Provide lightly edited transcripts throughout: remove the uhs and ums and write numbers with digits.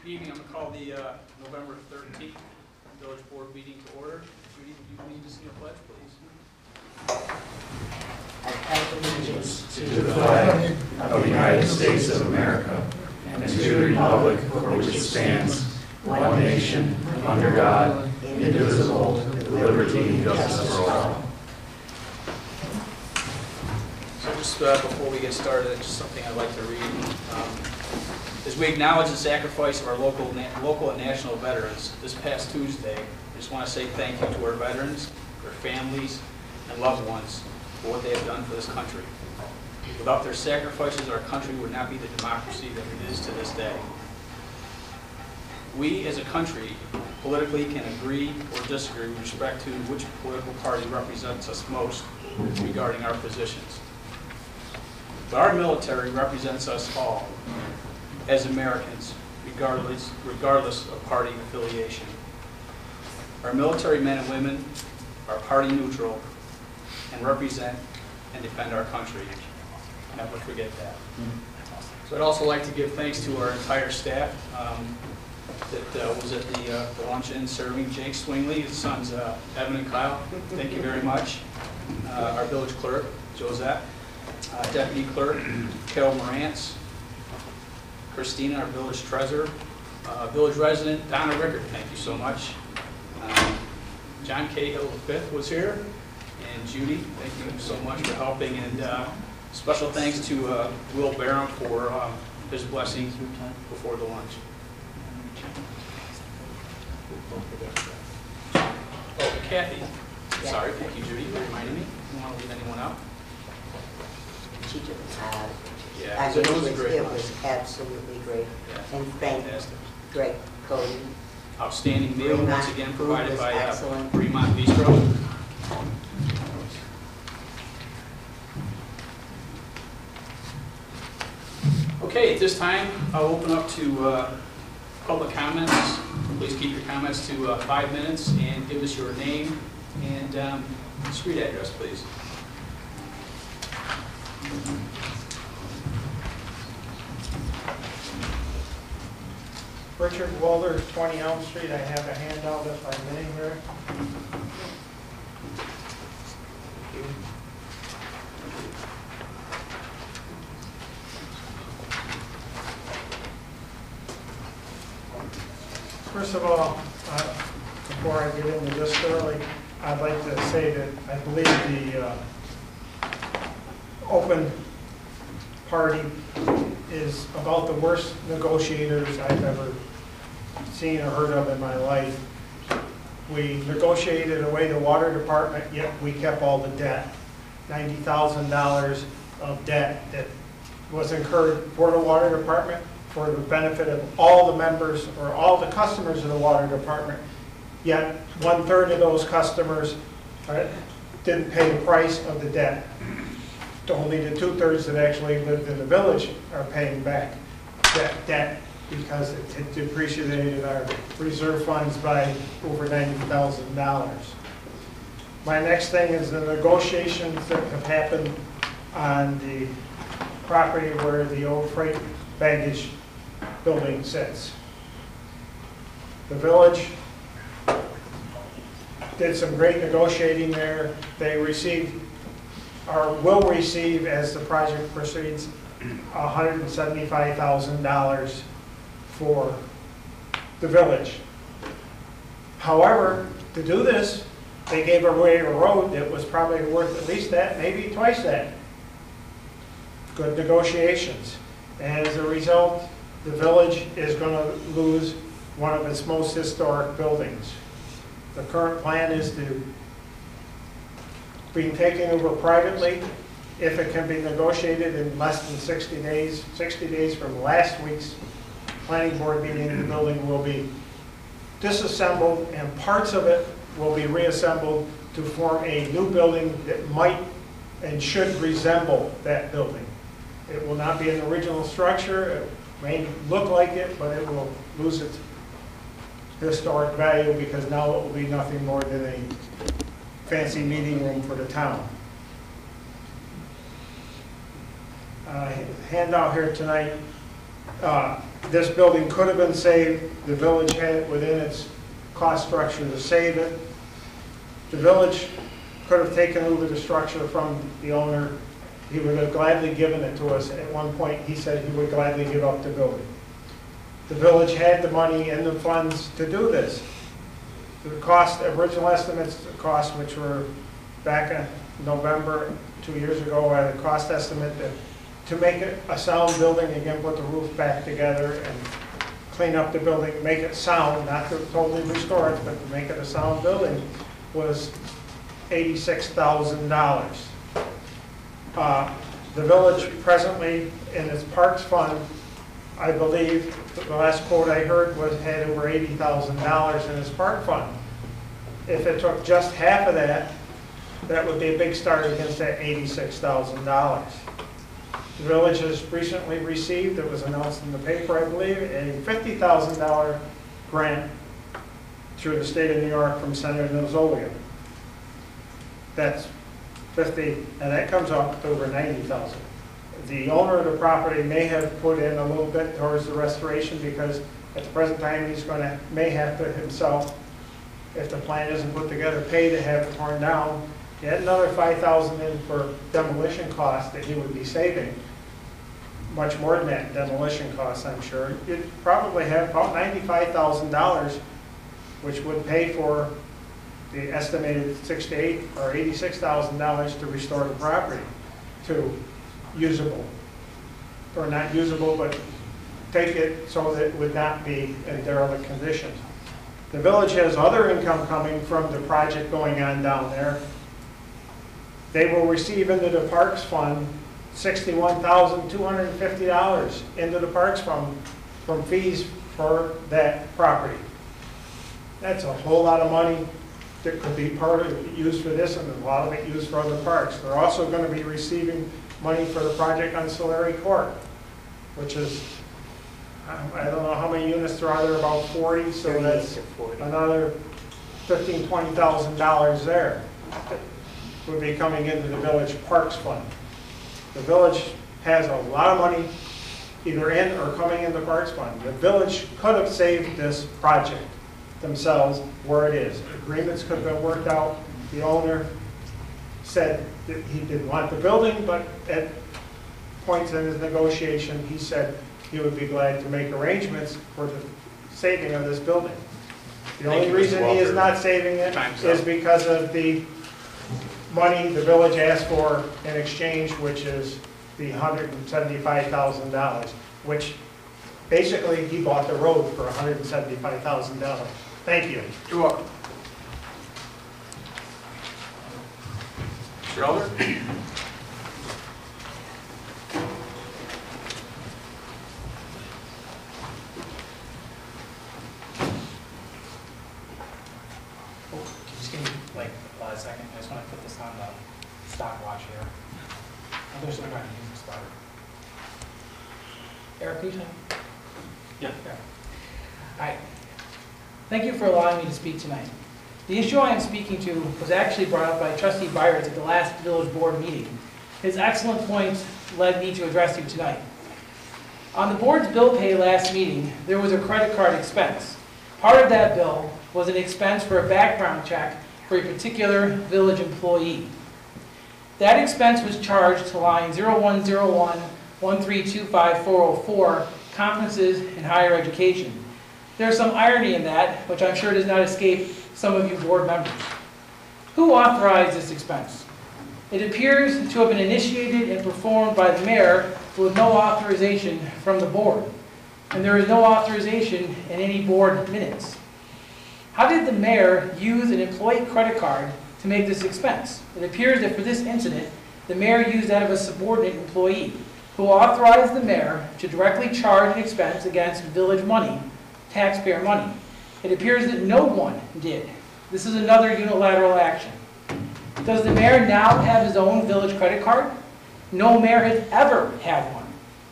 Good evening. I'm going to call the November 13th Village Board meeting to order. Judy, would you lead us in the pledge, please? I pledge allegiance to the flag of the United States of America and to the republic for which it stands, one nation, under God, indivisible, with liberty and justice for all. So just before we get started, just something I'd like to read. As we acknowledge the sacrifice of our local and national veterans this past Tuesday, I just want to say thank you to our veterans, their families, and loved ones for what they have done for this country. Without their sacrifices, our country would not be the democracy that it is to this day. We, as a country, politically can agree or disagree with respect to which political party represents us most regarding our positions. But our military represents us all as Americans, regardless of party affiliation. Our military men and women are party neutral and represent and defend our country. Never forget that. So I'd also like to give thanks to our entire staff that was at the luncheon serving Jake Swingley, his sons Evan and Kyle. Thank you very much. Our village clerk, Josette, deputy clerk, Carol Morantz, Christina, our village treasurer, village resident, Donna Rickard, thank you so much. John Cahill V was here, and Judy, thank you so much for helping, and special thanks to Will Barham for his blessing before the lunch. Oh, Kathy, sorry, thank you, Judy, for reminding me. You want to leave anyone out? She took us out. Yeah, It was a great lunch. was absolutely great. Yeah. And thank Greg Cody. Outstanding meal, Fremont once again, provided food was by excellent. Fremont Bistro. Okay, at this time, I'll open up to public comments. Please keep your comments to 5 minutes and give us your name and street address, please. Richard Walder, 20 Elm Street. I have a handout if I'm in here. First of all, before I get into this thoroughly, I'd like to say that I believe the open party is about the worst negotiators I've ever seen or heard of in my life. We negotiated away the water department, yet we kept all the debt. $90,000 of debt that was incurred for the water department for the benefit of all the members or all the customers of the water department, yet 1/3 of those customers didn't pay the price of the debt. Only the 2/3 that actually lived in the village are paying back that debt because it depreciated our reserve funds by over $90,000. My next thing is the negotiations that have happened on the property where the old freight baggage building sits. The village did some great negotiating there. They received or will receive, as the project proceeds, $175,000 for the village. However, to do this, they gave away a road that was probably worth at least that, maybe twice that. Good negotiations. As a result, the village is going to lose one of its most historic buildings. The current plan is to being taken over privately if it can be negotiated in less than 60 days. 60 days from last week's planning board meeting, the building will be disassembled and parts of it will be reassembled to form a new building that might and should resemble that building. It will not be an original structure. It may look like it, but it will lose its historic value because now it will be nothing more than a fancy meeting room for the town. Handout here tonight This building could have been saved. The village had it within its cost structure to save it. The village could have taken over the structure from the owner. He would have gladly given it to us. At one point, he said he would gladly give up the building. The village had the money and the funds to do this. The cost, original estimates, the cost, which were back in November 2 years ago, I had a cost estimate to make it a sound building, again, put the roof back together and clean up the building, make it sound, not to totally restore it, but to make it a sound building, was $86,000. The village presently, in its parks fund, I believe, the last quote I heard was had over $80,000 in its park fund. If it took just half of that, that would be a big start against that $86,000. The village has recently received, it was announced in the paper, I believe, a $50,000 grant through the state of New York from Senator Nozolia. That's 50, and that comes up to over 90,000. The owner of the property may have put in a little bit towards the restoration because at the present time he's going to, may have to himself, if the plan isn't put together, pay to have it torn down. He had another $5,000 in for demolition costs that he would be saving. Much more than that demolition costs, I'm sure. You'd probably have about $95,000, which would pay for the estimated $68,000 or $86,000 to restore the property to usable, or not usable, but take it so that it would not be in derelict condition. The village has other income coming from the project going on down there. They will receive into the Parks Fund $61,250 into the Parks Fund from fees for that property. That's a whole lot of money that could be part of it, used for this, and a lot of it used for other parks. They're also going to be receiving money for the project on Solari Court, which is, I don't know how many units there are, there are about 40, so that's another $15,000, $20,000 there that would be coming into the village parks fund. The village has a lot of money either in or coming in the parks fund. The village could have saved this project themselves where it is. Agreements could have been worked out. The owner said that he didn't want the building, but at points in his negotiation, he said he would be glad to make arrangements for the saving of this building. The only reason he is not saving it is because of the money the village asked for in exchange, which is the $175,000, which basically he bought the road for $175,000. Thank you. You're welcome. Mr. Elder? Just give me like a second. I just want to put this on the stopwatch here. There's no way to use the starter. Eric, can you tell me? Yeah. All right. Thank you for allowing me to speak tonight. The issue I am speaking to was actually brought up by Trustee Byers at the last village board meeting. His excellent points led me to address you tonight. On the board's bill pay last meeting, there was a credit card expense. Part of that bill was an expense for a background check for a particular village employee. That expense was charged to line 0101-1325404, conferences and higher education. There's some irony in that, which I'm sure does not escape some of you board members. Who authorized this expense? It appears to have been initiated and performed by the mayor with no authorization from the board. And there is no authorization in any board minutes. How did the mayor use an employee credit card to make this expense? It appears that for this incident, the mayor used that of a subordinate employee who authorized the mayor to directly charge an expense against village money, taxpayer money. It appears that no one did. This is another unilateral action. Does the mayor now have his own village credit card? No mayor has ever had one.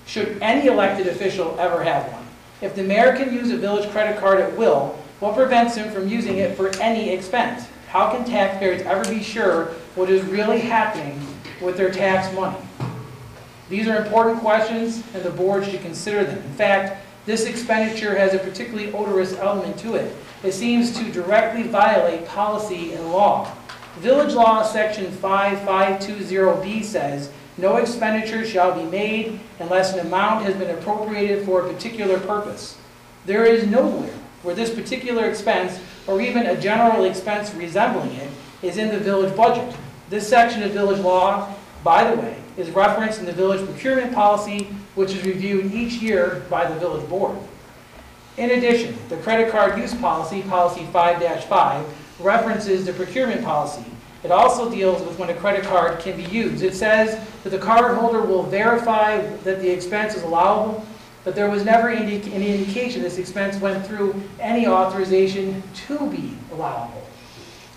Should any elected official ever have one? If the mayor can use a village credit card at will, what prevents him from using it for any expense? How can taxpayers ever be sure what is really happening with their tax money? These are important questions, and the board should consider them. In fact, this expenditure has a particularly odorous element to it. It seems to directly violate policy and law. Village Law Section 5520B says, "No expenditure shall be made unless an amount has been appropriated for a particular purpose." There is nowhere where this particular expense, or even a general expense resembling it, is in the village budget. This section of village law, by the way, is referenced in the village procurement policy, which is reviewed each year by the village board. In addition, the credit card use policy, policy 5-5, references the procurement policy. It also deals with when a credit card can be used. It says that the cardholder will verify that the expense is allowable, but there was never any indication this expense went through any authorization to be allowable.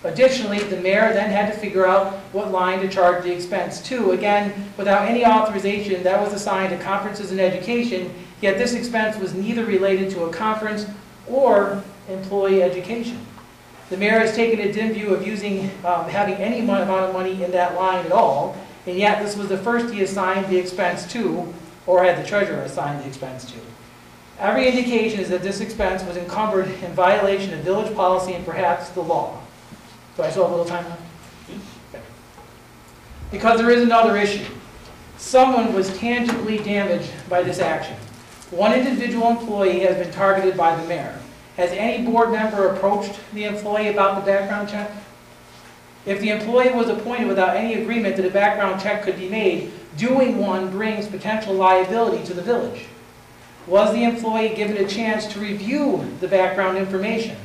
Additionally, the mayor then had to figure out what line to charge the expense to. Again, without any authorization, that was assigned to conferences and education, yet this expense was neither related to a conference or employee education. The mayor has taken a dim view of having any amount of money in that line at all, and yet this was the first he assigned the expense to, or had the treasurer assign the expense to. Every indication is that this expense was encumbered in violation of village policy and perhaps the law. Do I still have a little time left? Okay. Because there is another issue. Someone was tangibly damaged by this action. One individual employee has been targeted by the mayor. Has any board member approached the employee about the background check? If the employee was appointed without any agreement that a background check could be made, doing one brings potential liability to the village. Was the employee given a chance to review the background information?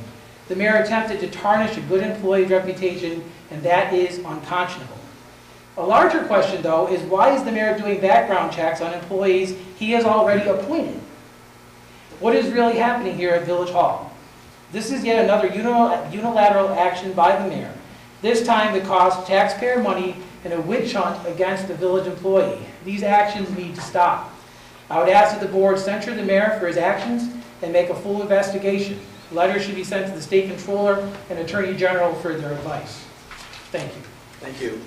The mayor attempted to tarnish a good employee's reputation, and that is unconscionable. A larger question, though, is why is the mayor doing background checks on employees he has already appointed? What is really happening here at Village Hall? This is yet another unilateral action by the mayor. This time it costs taxpayer money and a witch hunt against the village employee. These actions need to stop. I would ask that the board censure the mayor for his actions and make a full investigation. Letters should be sent to the state controller and attorney general for their advice. Thank you. Thank you.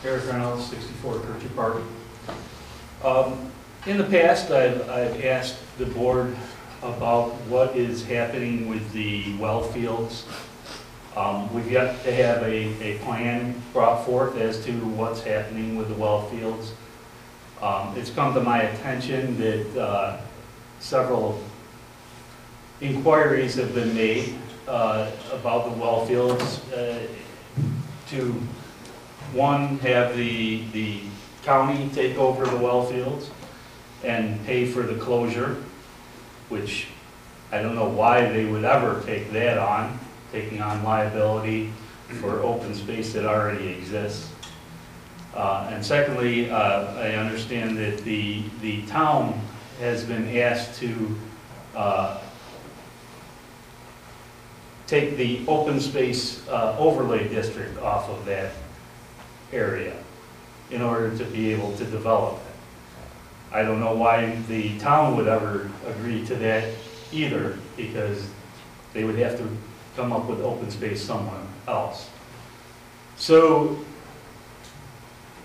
Eric Reynolds, 64 Kirkwood Park. In the past, I've asked the board about what is happening with the well fields. We've yet to have a plan brought forth as to what's happening with the well fields. It's come to my attention that several inquiries have been made about the well fields to, one, have the county take over the well fields and pay for the closure, which I don't know why they would ever take that on, taking on liability for open space that already exists. And secondly, I understand that the town has been asked to take the open space overlay district off of that area in order to be able to develop it. I don't know why the town would ever agree to that either, because they would have to come up with open space somewhere else. So,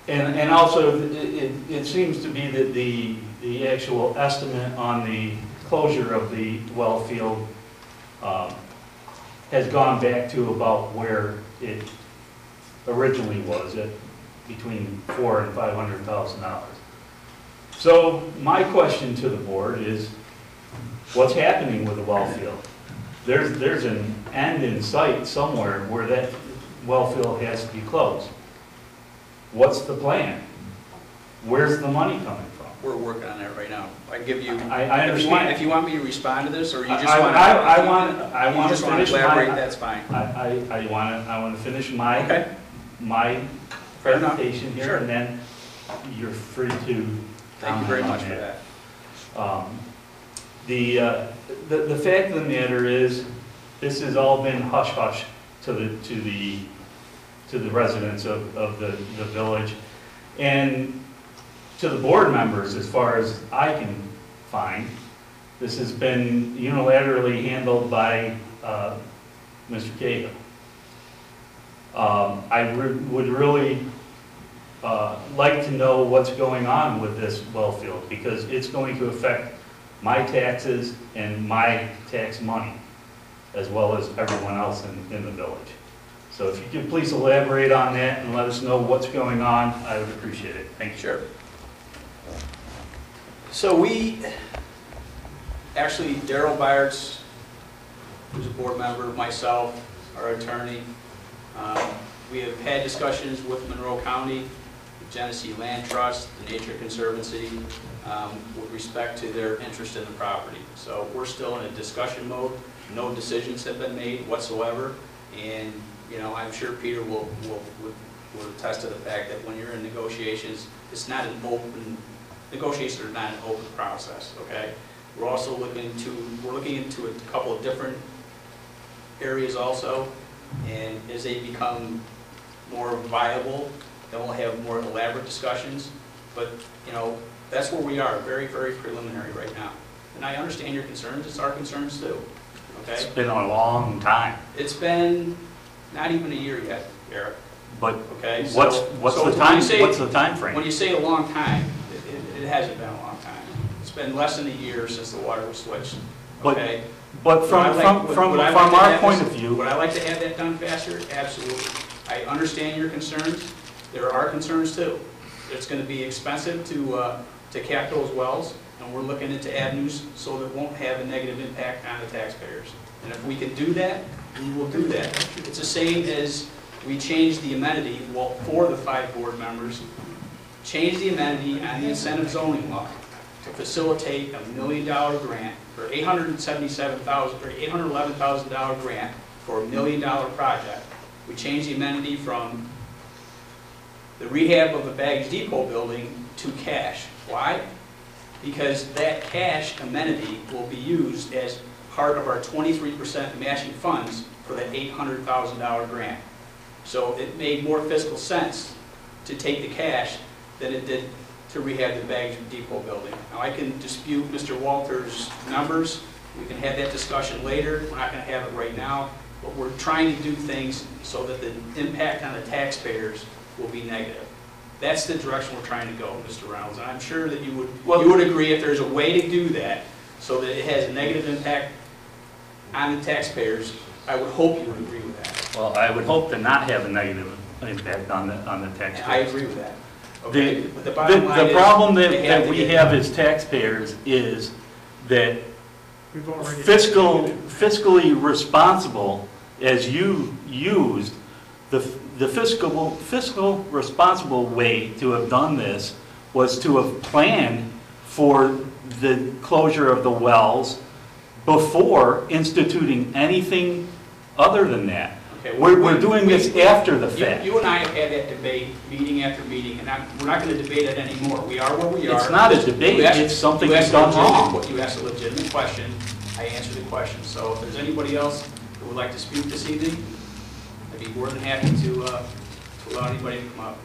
and also it seems to be that the actual estimate on the closure of the well field has gone back to about where it originally was, at between $400,000 and $500,000. So my question to the board is, what's happening with the well field? There's an end in sight somewhere where that well field has to be closed. What's the plan? Where's the money coming from? We're working on that right now. I give you. I understand. If you want me to respond to this, or you just I want to finish elaborate, my. that's fine. I want to finish my Okay. My Fair enough. presentation here, Sure. and then you're free to. Thank you very much for that. The fact of the matter is, this has all been hush hush to the residents of the village, and to the board members, as far as I can find. This has been unilaterally handled by Mr. Cahill. I would really like to know what's going on with this well field, because it's going to affect my taxes and my tax money, as well as everyone else in the village. So if you could please elaborate on that and let us know what's going on, I would appreciate it. Thank you. Sure. So we, actually, Daryl Byards, who's a board member, myself, our attorney, we have had discussions with Monroe County, the Genesee Land Trust, the Nature Conservancy, with respect to their interest in the property. So we're still in a discussion mode. No decisions have been made whatsoever, and I'm sure Peter will attest to the fact that when you're in negotiations, it's not an open. Negotiations are not an open process. Okay. We're also looking into a couple of different areas also, and as they become more viable, then we'll have more elaborate discussions. But that's where we are, very, very preliminary right now. And I understand your concerns. It's our concerns too. Okay. It's been a long time. It's been not even a year yet, Eric. But okay. What's the time? What's the time frame? When you say a long time, it hasn't been a long time. It's been less than a year since the water was switched. Okay. But from our point of view, would I like to have that done faster? Absolutely. I understand your concerns. There are concerns too. It's going to be expensive to cap those wells, and we're looking into avenues so that it won't have a negative impact on the taxpayers. And if we can do that, we will do that. It's the same as we changed the amenity, well, for the 5 board members, changed the amenity on the incentive zoning law to facilitate a $1 million grant for $877,000 or $811,000 grant for a $1 million project. We changed the amenity from the rehab of the baggage depot building to cash. Why? Because that cash amenity will be used as part of our 23% matching funds for that $800,000 grant. So it made more fiscal sense to take the cash than it did to rehab the baggage depot building. Now I can dispute Mr. Walter's numbers. We can have that discussion later. We're not going to have it right now. But we're trying to do things so that the impact on the taxpayers will be negative. That's the direction we're trying to go, Mr. Reynolds. And I'm sure that you would agree if there's a way to do that so that it has a negative impact on the taxpayers. I would hope you would agree with that. well, I would hope to not have a negative impact on the taxpayers. I agree with that. Okay. But the bottom line The is problem they have that to we get- have as taxpayers is that We've already. fiscally responsible, as you used, the fiscal responsible way to have done this was to have planned for the closure of the wells before instituting anything other than that. Okay, We're doing this after the fact. You and I have had that debate meeting after meeting, and we're not going to debate it anymore. We are where we are. It's not a debate, it's something that's done wrong. You asked a legitimate question, I answered the question. So if there's anybody else who would like to speak this evening, I'd be more than happy to allow anybody to come up.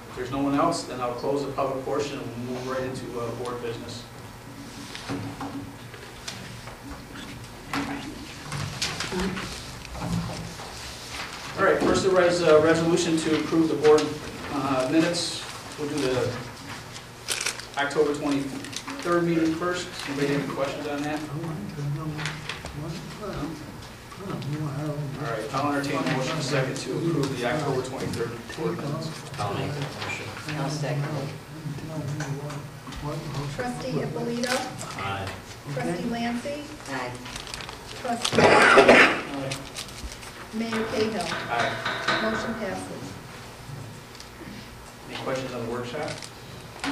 If there's no one else, then I'll close the public portion and we'll move right into board business. All right, first there is a resolution to approve the board minutes. We'll do the October 23rd meeting first. Anybody have any questions on that? All right, I'll entertain a motion second to approve the October 23rd board minutes. I'll make the motion. I'll second it. Trustee Ippolito. Aye. Trustee Lancy. Aye. Trustee Webster. Mayor Cahill. Aye. Motion passes. Any questions on the workshop? All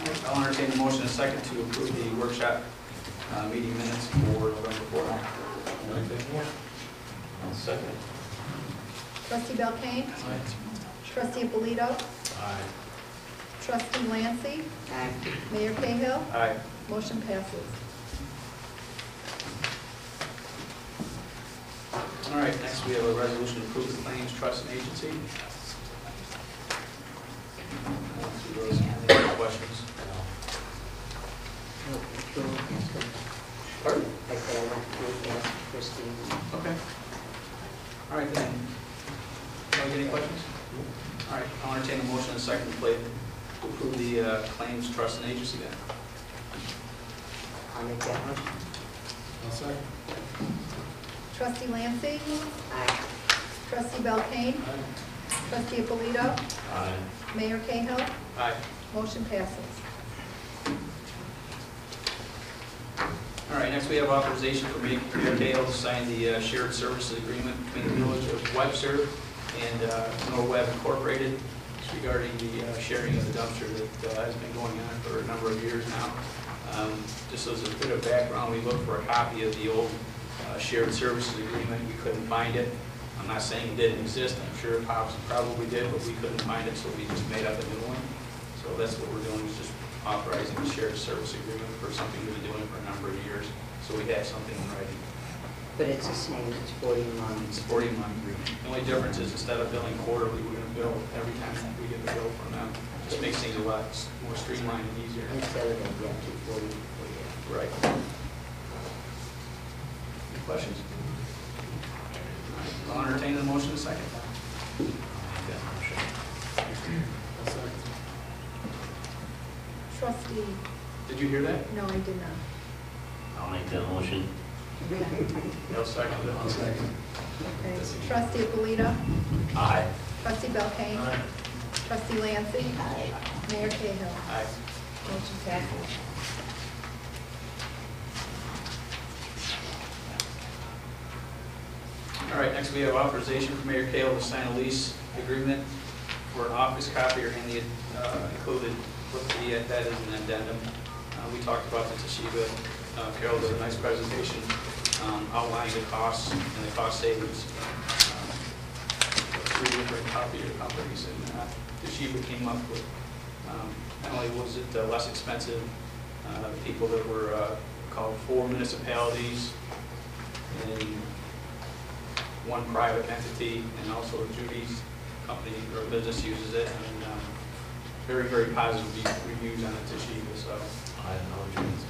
right, I'll entertain a motion second to approve the workshop meeting minutes for November 4th. I'll second. Trustee Belkane. Trustee Ippolito. Aye. Trustee Lancy. Aye. Mayor Cahill. Aye. Motion passes. All right, next we have a resolution to approve the claims trust and agency. Any questions? Christine. Okay. All right, then. Any questions? All right, I'll entertain a motion in a second to approve the claims, trust, and agency then. I'll make that motion. I'll second. Trustee Lancy, Aye. trustee Belkane, trustee Alito, Aye. Mayor Cahill, Aye. motion passes. All right, next we have authorization for Mayor Cahill to sign the shared services agreement between the village of Webster and Norweb Incorporated regarding the sharing of the dumpster that has been going on for a number of years now. Just as a bit of background, we looked for a copy of the old shared services agreement. We couldn't find it. I'm not saying it didn't exist. I'm sure it probably did, but we couldn't find it, so we just made up a new one. So that's what we're doing, is just authorizing the shared service agreement for something we've been doing for a number of years. So we have something in writing. But it's the same, it's 40 It's a months. 40-month agreement. The only difference is instead of billing quarterly, we're going to bill every time we get the bill from them. Just makes things a lot more streamlined and easier. Instead of, yeah, 240 for you. Right. Any questions? All right, I'll entertain the motion in a second. Trustee, Did you hear that? no, I did not. I'll make that motion. No second. I'll second. Okay. Trustee Alito, Aye. trustee Belkane, trustee Lancy, Aye. Mayor Cahill, Aye. motion passes. All right, next we have authorization for Mayor Cahill to sign a lease agreement for an office copier and the included with that is an addendum. We talked about the Toshiba. Carol did a nice presentation outlining the costs and the cost savings. Three different copier companies, and Toshiba came up with not only was it less expensive, the people that were called 4 municipalities and one private entity, and also Judy's company or business uses it, and very, very positive reviews on it, Toshiba, so. I know Judy's.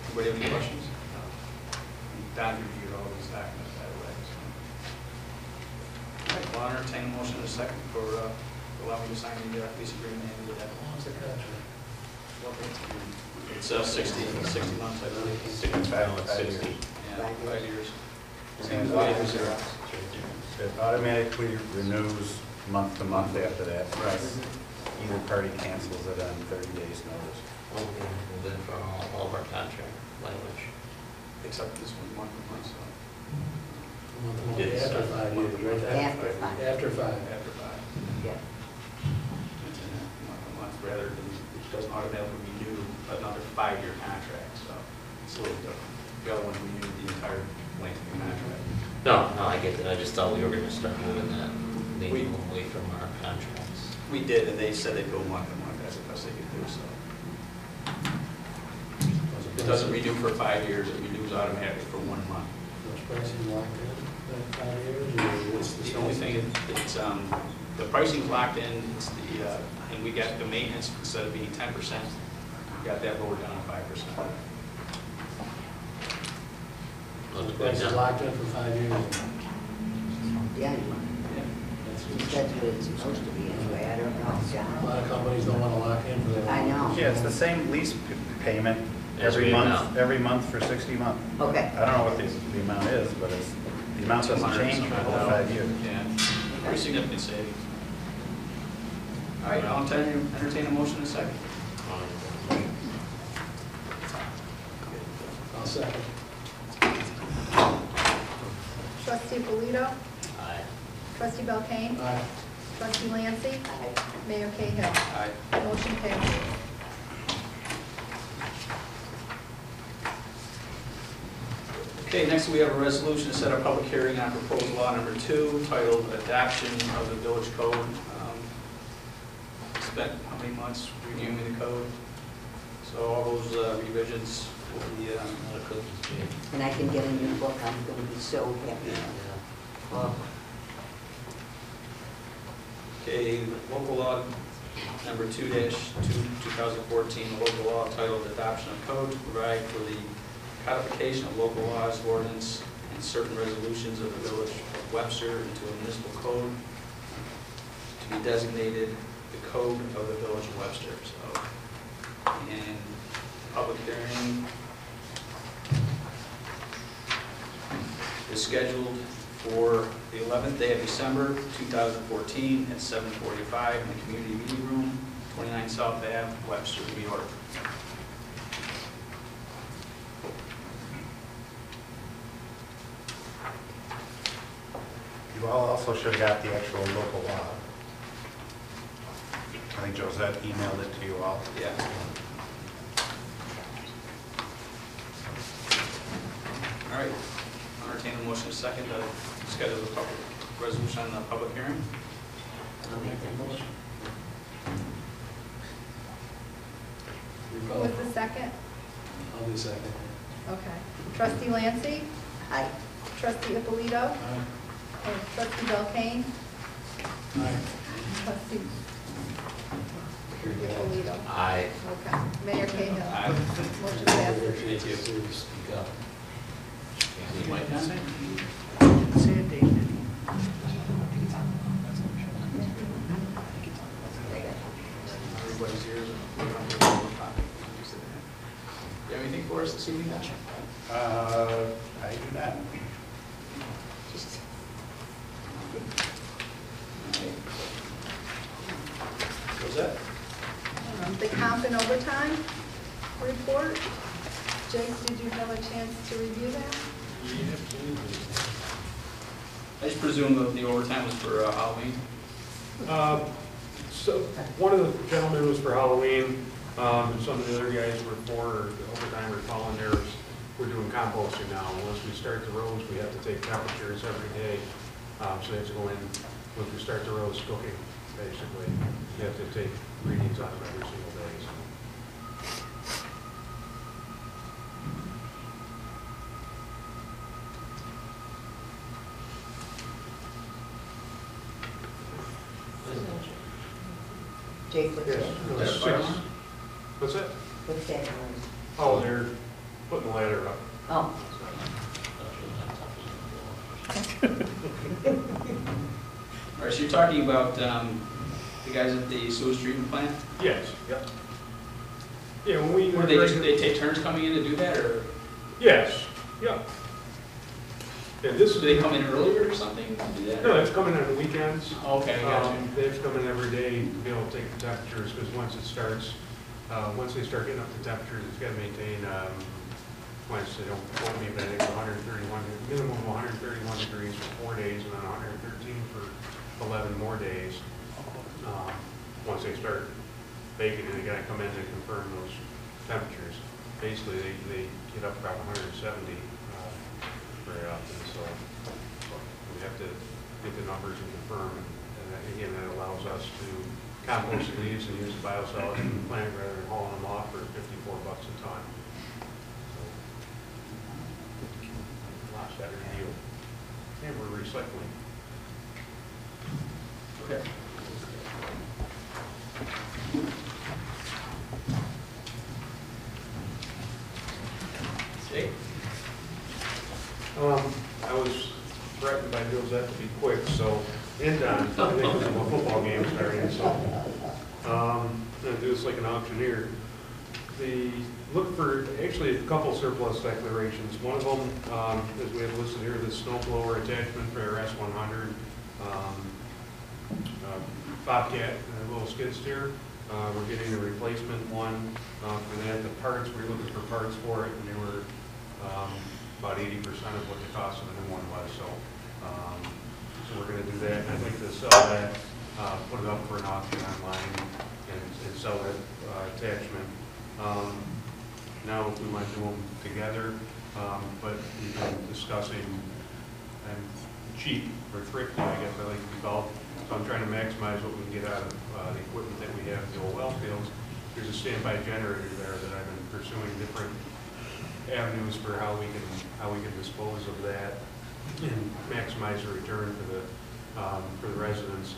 Anybody have any questions? Don reviewed all these documents, by the way, so. All right, well, I'll entertain a motion in a second for allowing me to sign the lease agreement and with that. How long's the contract? It's 60 months, I believe. 5 years. Yeah, 5 years. Same And as the others there. it automatically renews month to month after that. Right. Either party cancels it on 30 days notice. Okay, well then for all of our contract language. Except this one, month to month, so. After 5 years, right? After 5. After 5. After 5. Yeah. It's in a month to month rather than, it doesn't automatically renew another 5-year contract, so it's a little different. The other one renewed the entire length of the contract. No, I get that. I just thought we were gonna start moving that We- name away from our contracts. We did, and they said they'd go month to month, that's the best they could do, so. It doesn't renew for 5 years, it renews automatically for 1 month. What's pricing locked in, 5 years, or what's The only thing, it's, the pricing's locked in, it's the, and we got the maintenance, instead of being 10%, we got that lowered down to 5%. Price is locked in for 5 years. Yeah, That's that's what it's supposed to be anyway. I don't know, A John. lot of companies don't want to lock in for that. I know. Yeah, it's the same lease payment Every amount. every month for 60 months. Okay. I don't know what the amount is, but it's, the amount doesn't change for the whole 5 years. Yeah, pretty significant savings. All right, I'll entertain a motion in a second. I'll second. Trustee Alito, Aye. trustee Belkane, Aye. trustee Lancy, Aye. Mayor Cahill, Aye. motion passes. Okay, next we have a resolution to set a public hearing on proposed law number 2 titled Adoption of the Village Code. Spent how many months reviewing the code? So all those revisions will be, A lot of cookies, Jane. And I can get a new book. I'm going to be so happy. Yeah. Oh, okay, local law Number 2-2, 2014, a local law titled Adoption of Code to provide for the codification of local laws, ordinance, and certain resolutions of the village of Webster into a municipal code to be designated the code of the village of Webster. So, and public hearing is scheduled for the 11th day of December, 2014 at 7:45 in the Community Meeting Room, 29 South Ave, Webster, New York. You all also should have got the actual local law. I think Josette emailed it to you all. Yeah. All right. Entertain a motion second to schedule the public resolution on the public hearing. I'll make that motion. Who was the second? I'll be second. Okay. Trustee Lancy? Aye. Trustee Ippolito? Trustee Belkane? Trustee Ippolito? Aye. Okay. Mayor Cahill? Aye. Motion passes. Me too. Speak up. You might not. Say it, David. Everybody's here. You have anything for us this evening, Ash? I do not. Just. What's that? The comp and overtime report. Jake, did you have a chance to review that? I just presume that the overtime was for Halloween. So, one of the gentlemen was for Halloween, and some of the other guys were for overtime or calling theirs. We're doing composting now. Once we start the rows, we have to take temperatures every day. So they have to go in, once we start the rows cooking, basically. You have to take readings on them every single day. So. Jake, what's that? Yes, Fire six. alarm? What's that? What's that noise? Oh, they're putting the ladder up. Oh, All right, so you're talking about the guys at the sewage treatment plant? Yes, yep. Yeah, when we... Or they take turns coming in to do that, or Yes, yep. Yeah, this do is... they come in earlier or something to do that? No, it's coming on the weekends. Okay, I got you. They have to come in every day to be able to take the temperatures, because once it starts, once they start getting up to temperatures, it's got to maintain, once they don't quote me, but I think 131, minimum of 131 degrees for 4 days, and then 113 for 11 more days. Once they start baking, they got to come in and confirm those temperatures. Basically, they get up about 170 very often, so we have to get the numbers and confirm. And again, that allows us to compost the leaves and use the biosolids in the plant rather than hauling them off for $54 a ton. So, lots better deal. And we're recycling. Okay. Jake? I was threatened by Josette to be quick, so, and Don, I think it was a football game starting, so, I'm gonna do this like an auctioneer. Look for, actually, a couple surplus declarations. One of them, as we have listed here, the snow blower attachment for our S100, Bobcat, a little skid steer. We're getting a replacement one for that. The parts, we were looking for parts for it, and they were about 80% of what the cost of the new one was. So, so we're going to do that. And I'd like to sell that, put it up for an auction online, and sell that attachment. Now, if we want to do them together, but we've been discussing, and cheap or thrifty, I guess I like to be called. So I'm trying to maximize what we can get out of the equipment that we have in the old well fields. There's a standby generator there that I've been pursuing different avenues for how we can dispose of that and maximize the return for the residents.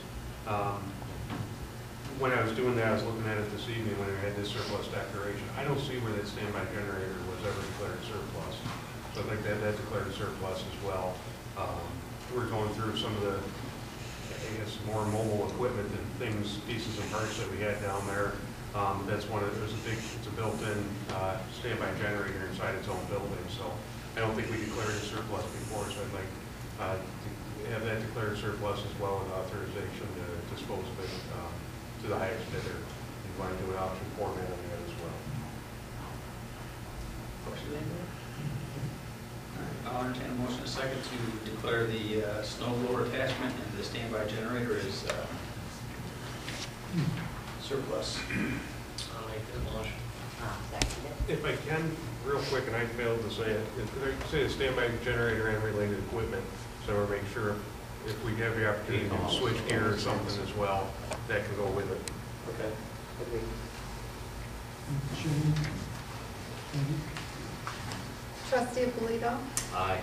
when I was doing that, I was looking at it this evening when we had this surplus declaration. I don't see where that standby generator was ever declared surplus. So I think that declared surplus as well. We're going through some of the, I guess, more mobile equipment and things, pieces and parts that we had down there. That's one of, it's a built-in standby generator inside its own building. So I don't think we declared a surplus before, so I'd like to have that declared surplus as well as authorization to dispose of it to the highest bidder. You want to do an option format on that as well. Questions, anybody? All right, I'll entertain a motion in a second to declare the snow blower attachment and the standby generator as surplus. I'll make that motion. I'll second it. If I can, real quick, and I failed to say it, say the standby generator and related equipment, so we'll make sure if we have the opportunity to switch gear or something as well, that can go with it. Okay. Agreed. Trustee Polito? Aye.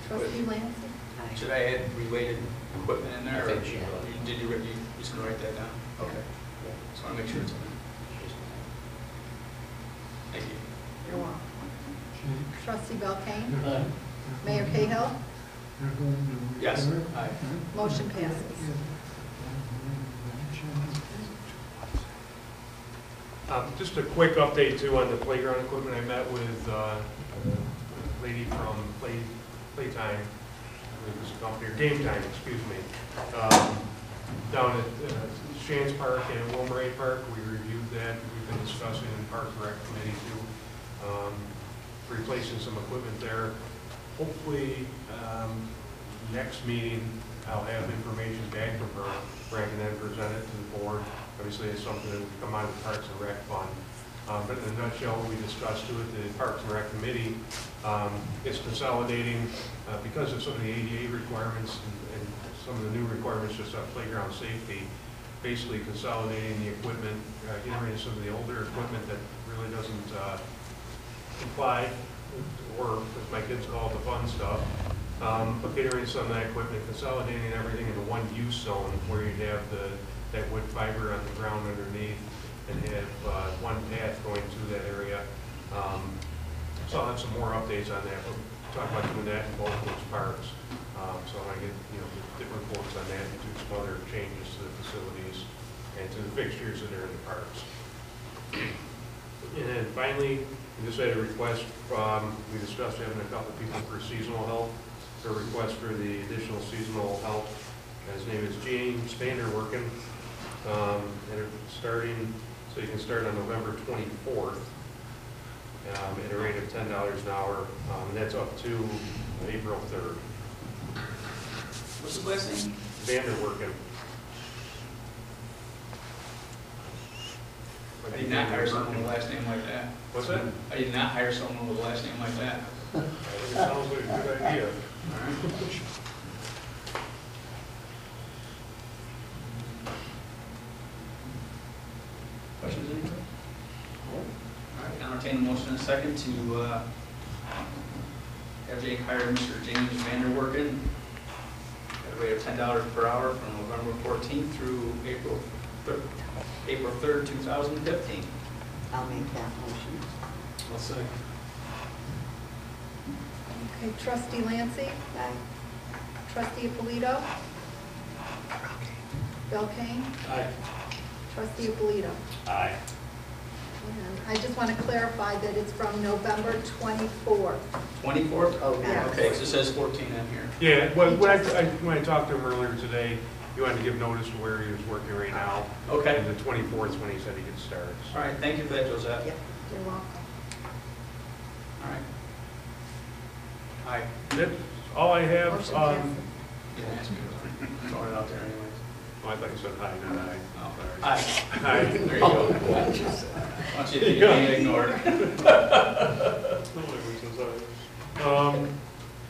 Trustee Lancy? Aye. Should I add related equipment in there? I think she or will. Did you just gonna write that down? Okay. Just want to make sure it's in there. Thank you. You're welcome. Trustee Belkane? Mayor Cahill? Yes. Aye. Motion passes. Just a quick update too on the playground equipment. I met with a lady from Playtime, this company, or Game Time, excuse me, down at Shands Park and Wilmeray Park. We reviewed that. We've been discussing in Park and Rec Committee too, replacing some equipment there. Hopefully, next meeting, I'll have information back from her where I can then present it to the board. Obviously, it's something that would come out of the Parks and Rec Fund. But in a nutshell, what we discussed with the Parks and Rec Committee is consolidating, because of some of the ADA requirements and some of the new requirements just on playground safety, basically consolidating the equipment, getting rid of some of the older equipment that really doesn't comply, or as my kids call it, the fun stuff. But getting rid of some of that equipment, consolidating everything into one use zone where you have that wood fiber on the ground underneath and have one path going through that area. So I'll have some more updates on that. We'll talk about doing that in both those parks. So I get different quotes on that and do some other changes to the facilities and to the fixtures that are in the parks. And then finally, we just had a request from, we discussed having a couple people for seasonal help. A request for the additional seasonal help. His name is James Vanderwerken. And it's starting, so you can start on November 24th at a rate of $10 an hour. And that's up to April 3rd. What's the last name? Vanderwerken. I did not hire someone with a last name like that. What's that? I did not hire someone with a last name like that. It sounds like a good idea. All right. Questions, anybody? All right, I'll entertain a motion in a second to have Jake hire Mr. James Vanderwerken at a rate of $10 per hour from November 14th through April 3rd, 2015. I'll make that motion. I'll second. Okay, Trustee Lancy? Aye. Trustee Polito? Belkane? Aye. Trustee Polito? Aye. And I just want to clarify that it's from November 24th. 24th? Oh, Yeah. Okay, so it says 14 in here. Yeah, when I talked to him earlier today, he wanted to give notice of where he was working right now. Okay. And the 24th when he said he could start. All right, thank you for that, Josette. Yep, you're welcome. All right. Aye. That's all I have. Motion passes. You didn't ask me, throwing it out there anyways. Oh, I thought you said hi, not I. Oh, aye. Hi. There you go. Watch it, you can't ignore it.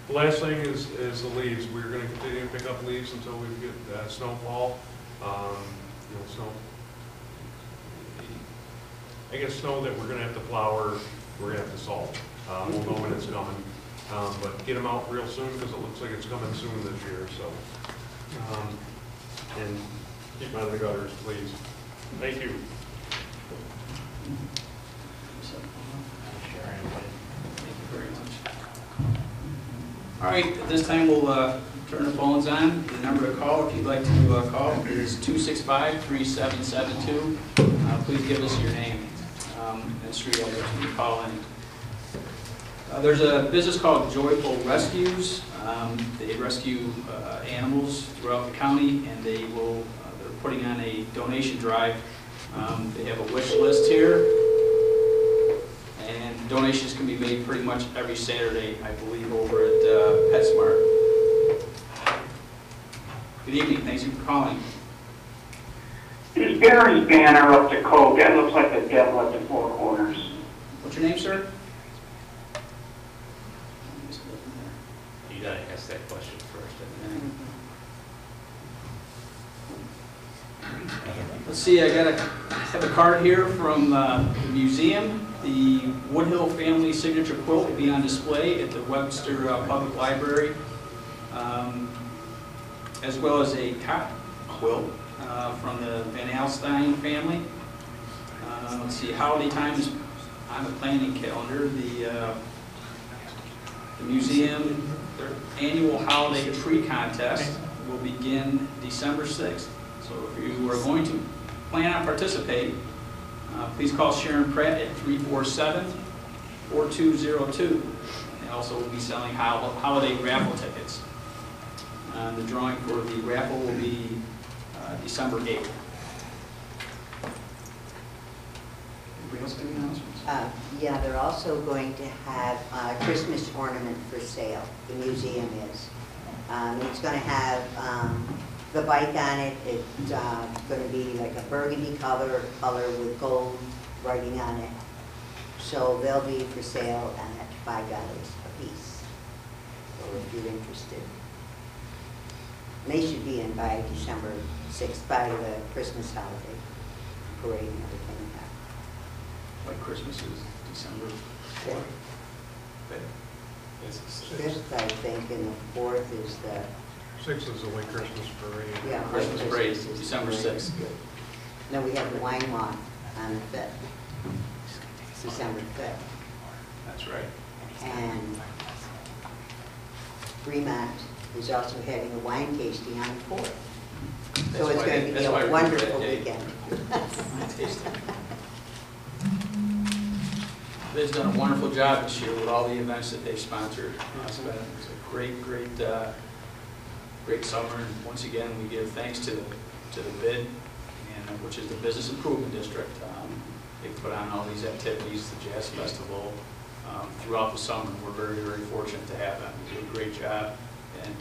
The last thing is the leaves. We're going to continue to pick up leaves until we get snowfall. Snow. I guess snow that we're going to have to plow or we're going to have to salt. We'll know when it's coming. But get them out real soon because it looks like it's coming soon this year. So, and keep out of the gutters, please. Thank you. Thank you very much. All right, at this time, we'll turn the phones on. The number to call, if you'd like to call, is 265-3772. Please give us your name and street address when you call in. There's a business called Joyful Rescues. They rescue animals throughout the county, and they're putting on a donation drive. They have a wish list here, and donations can be made pretty much every Saturday, I believe, over at PetSmart. Good evening, thanks for calling. Is Barry's banner up to code? That looks like a devil at the four corners. What's your name, sir? You gotta ask that question first. Let's see, I have a card here from the museum. The Woodhill family signature quilt will be on display at the Webster Public Library, as well as a cot quilt from the Van Alstyne family. Let's see, holiday time is on the planning calendar. The museum, their annual holiday tree contest will begin December 6th. So if you are going to plan on participating, please call Sharon Pratt at 347-4202. They also will be selling holiday raffle tickets. The drawing for the raffle will be December 8th. Anybody else have any announcements? Yeah, they're also going to have a Christmas ornament for sale. The museum is. It's going to have the bike on it. It's going to be like a burgundy color with gold writing on it. So they'll be for sale at $5 a piece. So if you're interested. And they should be in by December 6th, by the Christmas holiday parade and everything. Like Christmas is December 4th. Fifth, I think, and the 4th is the, 6th is the White Christmas Parade. yeah. Christmas parade, is December 6th. Then we have the wine walk on the 5th, December 5th. That's right. And Fremont is also having a wine tasting on the 4th. So it's going to be a wonderful weekend. They've done a wonderful job this year with all the events that they've sponsored. It's been a great summer. And once again, we give thanks to the BID, which is the Business Improvement District. They put on all these activities, the Jazz Festival, throughout the summer. We're very, very fortunate to have them. They do a great job. And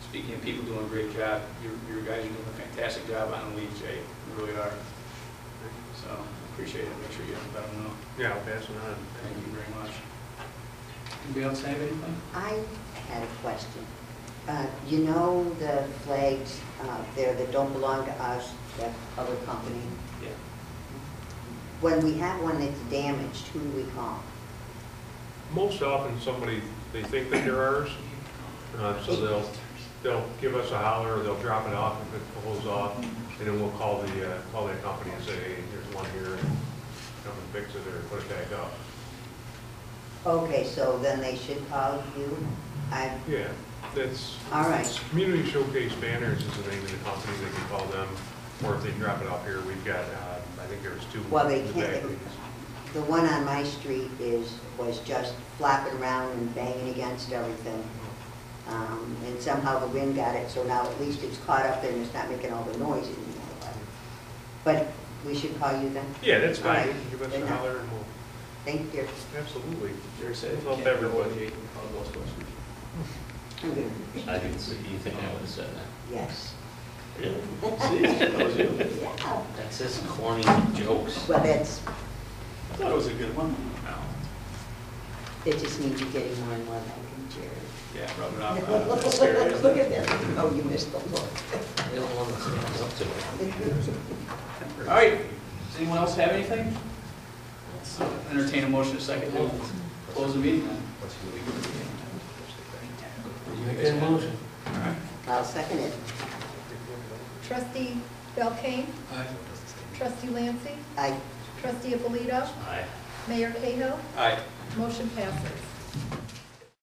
speaking of people doing a great job, your guys are doing a fantastic job on the lead, Jay. You really are. So appreciate it. Make sure you let them know. Yeah, I'll pass it on. Thank you very much. Anybody else have anything? I had a question. You know the flags there that don't belong to us, that other company? Yeah. When we have one that's damaged, who do we call? Most often, they think that they're ours, so they'll give us a holler, or they'll drop it off if it pulls off, and then we'll call that company and say, hey, here's one here, and come and fix it or put it back up. Okay, so then they should call you? Yeah, that's. All right. Community Showcase Banners is the name of the company. They can call them, or if they drop it off here, we've got. I think there's 2. Well, they in the can't. back. The one on my street was just flopping around and banging against everything. And somehow the wind got it, so now at least it's caught up there and it's not making all the noise anymore. But we should call you then? Yeah, that's fine. All right. You can give us Then a holler and we'll. Thank you. Absolutely. Jerry said Help you can't everybody. negotiate and call those questions. I'm good. I didn't see, you think I would have said that? Yes. Really? See, that was you. Yeah. That's just corny jokes. Well, that's, I thought it was a good one. it just means you're getting more and more like him, Jerry. Yeah, rub it off. That's scary, isn't Look it? at that. Oh, you missed the look. They don't want to stand up to it. All right, does anyone else have anything? So entertain a motion to second. Close the meeting then. You make that motion. All right. I'll second it. Trustee Belkane? Trustee Lancy? Aye. Trustee Abolito? Aye. Mayor Cahill? Aye. Motion passes.